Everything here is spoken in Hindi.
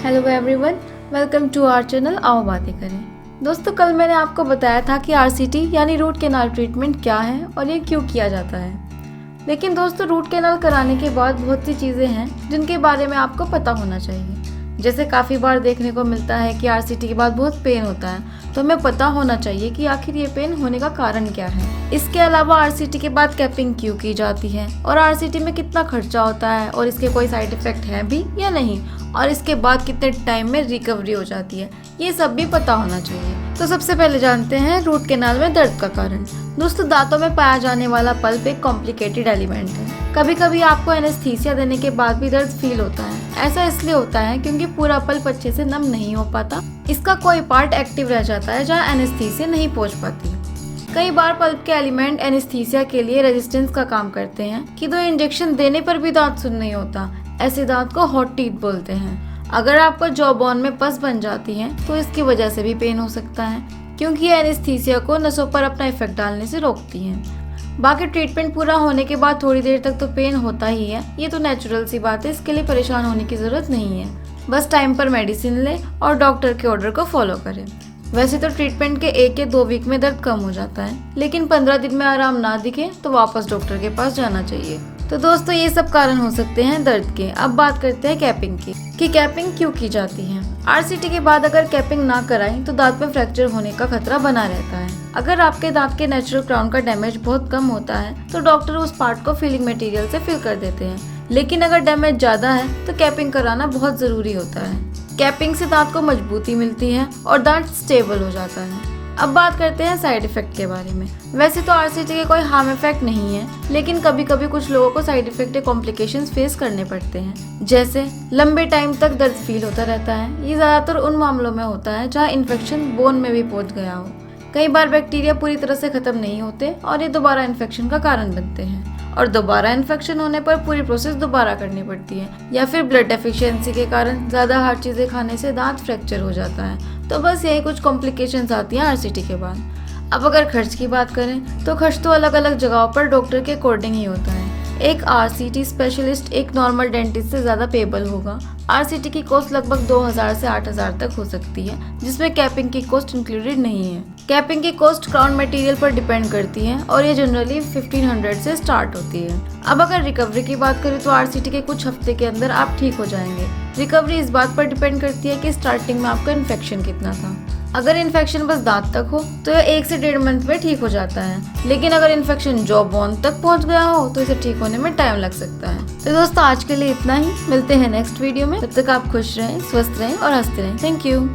Hello everyone, welcome to our channel आओ बातें करें। दोस्तों, कल मैंने आपको बताया था कि आरसीटी यानी रूट कैनाल ट्रीटमेंट क्या है और ये क्यों किया जाता है। लेकिन दोस्तों, रूट कैनाल कराने के बाद बहुत सी चीज़ें हैं जिनके बारे में आपको पता होना चाहिए। जैसे काफ़ी बार देखने को मिलता है कि आरसीटी के बाद बहुत पेन होता है, तो हमें पता होना चाहिए कि आखिर ये पेन होने का कारण क्या है। इसके अलावा आरसीटी के बाद कैपिंग क्यों की जाती है और आरसीटी में कितना खर्चा होता है और इसके कोई साइड इफेक्ट है भी या नहीं, और इसके बाद कितने टाइम में रिकवरी हो जाती है, ये सब भी पता होना चाहिए। तो सबसे पहले जानते हैं रूट कैनाल में दर्द का कारण। दोस्तों, दांतों में पाया जाने वाला पल्प एक कॉम्प्लिकेटेड एलिमेंट है। कभी कभी आपको एनेस्थीसिया देने के बाद भी दर्द फील होता है। ऐसा इसलिए होता है क्योंकि पूरा पल्प अच्छे से नम नहीं हो पाता। इसका कोई पार्ट एक्टिव रह जाता है जहाँ एनेस्थीसिया नहीं पहुँच पाती। कई बार पल्प के एलिमेंट एनेस्थीसिया के लिए रेजिस्टेंस का काम करते हैं कि दो इंजेक्शन देने पर भी दांत सुन नहीं होता। ऐसे दांत को हॉट टीथ बोलते हैं। अगर आपको जॉ बोन में पस बन जाती है तो इसकी वजह से भी पेन हो सकता है, क्योंकि ये एनेस्थीसिया को नसों पर अपना इफेक्ट डालने से रोकती है। बाकी ट्रीटमेंट पूरा होने के बाद थोड़ी देर तक तो पेन होता ही है, ये तो नेचुरल सी बात है, इसके लिए परेशान होने की जरूरत नहीं है। बस टाइम पर मेडिसिन ले और डॉक्टर के ऑर्डर को फॉलो करें। वैसे तो ट्रीटमेंट के 1 या 2 वीक में दर्द कम हो जाता है, लेकिन 15 दिन में आराम ना दिखे तो वापस डॉक्टर के पास जाना चाहिए। तो दोस्तों, ये सब कारण हो सकते हैं दर्द के। अब बात करते हैं कैपिंग की, कि कैपिंग क्यों की जाती है। आरसीटी के बाद अगर कैपिंग ना कराएं तो दांत में फ्रैक्चर होने का खतरा बना रहता है। अगर आपके दांत के नेचुरल क्राउन का डैमेज बहुत कम होता है तो डॉक्टर उस पार्ट को फिलिंग मटेरियल से फिल कर देते हैं, लेकिन अगर डैमेज ज्यादा है तो कैपिंग कराना बहुत जरूरी होता है। कैपिंग से दांत को मजबूती मिलती है और दांत स्टेबल हो जाता है। अब बात करते हैं साइड इफेक्ट के बारे में। वैसे तो आरसीटी के कोई हार्म इफेक्ट नहीं है, लेकिन कभी कभी कुछ लोगों को साइड इफेक्ट या कॉम्प्लिकेशंस फेस करने पड़ते हैं। जैसे लंबे टाइम तक दर्द फील होता रहता है। ये ज्यादातर उन मामलों में होता है जहाँ इन्फेक्शन बोन में भी पहुंच गया हो। कई बार बैक्टीरिया पूरी तरह से खत्म नहीं होते और ये दोबारा इन्फेक्शन का कारण बनते हैं, और दोबारा इन्फेक्शन होने पर पूरी प्रोसेस दोबारा करनी पड़ती है। या फिर ब्लड डेफिशिएंसी के कारण ज्यादा हार्ड चीजें खाने से दांत फ्रैक्चर हो जाता है। तो बस यही कुछ कॉम्प्लिकेशंस आती हैं आरसीटी के बाद। अब अगर खर्च की बात करें तो खर्च तो अलग अलग जगहों पर डॉक्टर के अकॉर्डिंग ही होता है। एक आरसीटी स्पेशलिस्ट एक नॉर्मल डेंटिस्ट से ज्यादा पेबल होगा। आरसीटी की कॉस्ट लगभग 2000 से 8000 तक हो सकती है, जिसमें कैपिंग की कॉस्ट इंक्लूडेड नहीं है। कैपिंग की कॉस्ट क्राउन मटेरियल पर डिपेंड करती है और ये जनरली 1500 से स्टार्ट होती है। अब अगर रिकवरी की बात करें तो आरसीटी के कुछ हफ्ते के अंदर आप ठीक हो जाएंगे। रिकवरी इस बात पर डिपेंड करती है कि स्टार्टिंग में आपका इन्फेक्शन कितना था। अगर इन्फेक्शन बस दांत तक हो तो यह 1 से 1.5 मंथ में ठीक हो जाता है, लेकिन अगर इन्फेक्शन जॉ बोन तक पहुंच गया हो तो इसे ठीक होने में टाइम लग सकता है। तो दोस्तों, आज के लिए इतना ही। मिलते हैं नेक्स्ट वीडियो में। तब तक आप खुश रहें, स्वस्थ रहें और हंसते रहें। Thank you.